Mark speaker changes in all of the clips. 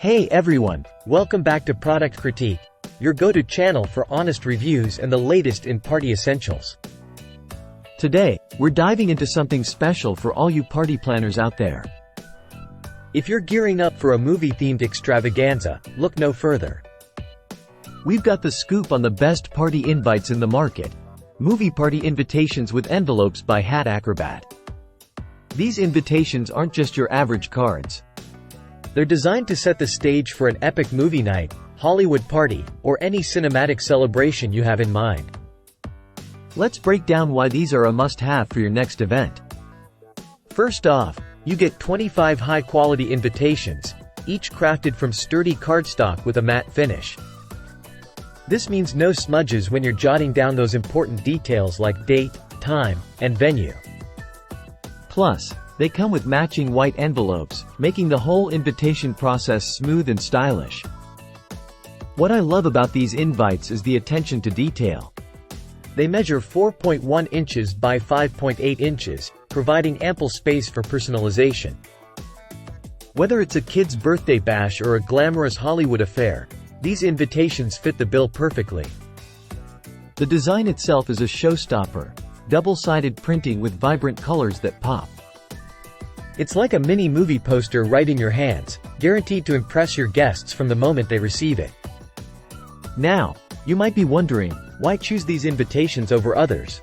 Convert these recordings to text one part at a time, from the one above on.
Speaker 1: Hey everyone, welcome back to Product Critique, your go-to channel for honest reviews and the latest in party essentials. Today, we're diving into something special for all you party planners out there. If you're gearing up for a movie-themed extravaganza, look no further. We've got the scoop on the best party invites in the market. Movie party invitations with envelopes by Acrobat. These invitations aren't just your average cards. They're designed to set the stage for an epic movie night, Hollywood party, or any cinematic celebration you have in mind. Let's break down why these are a must-have for your next event. First off, you get 25 high-quality invitations, each crafted from sturdy cardstock with a matte finish. This means no smudges when you're jotting down those important details like date, time, and venue. Plus, they come with matching white envelopes, making the whole invitation process smooth and stylish. What I love about these invites is the attention to detail. They measure 4.1 inches by 5.8 inches, providing ample space for personalization. Whether it's a kid's birthday bash or a glamorous Hollywood affair, these invitations fit the bill perfectly. The design itself is a showstopper, double-sided printing with vibrant colors that pop. It's like a mini movie poster right in your hands, guaranteed to impress your guests from the moment they receive it. Now, you might be wondering, why choose these invitations over others?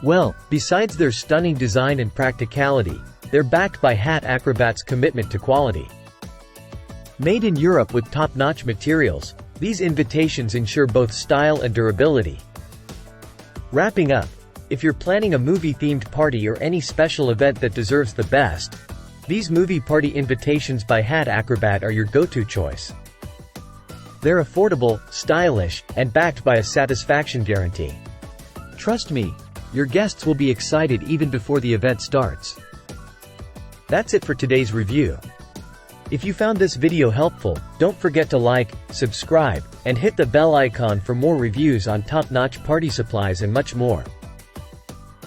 Speaker 1: Well, besides their stunning design and practicality, they're backed by Acrobat's commitment to quality. Made in Europe with top-notch materials, these invitations ensure both style and durability. Wrapping up, if you're planning a movie-themed party or any special event that deserves the best, these movie party invitations by Acrobat are your go-to choice. They're affordable, stylish, and backed by a satisfaction guarantee. Trust me, your guests will be excited even before the event starts. That's it for today's review. If you found this video helpful, don't forget to like, subscribe, and hit the bell icon for more reviews on top-notch party supplies and much more.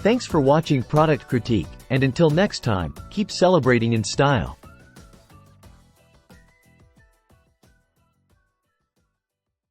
Speaker 1: Thanks for watching Product Critique, and until next time, keep celebrating in style.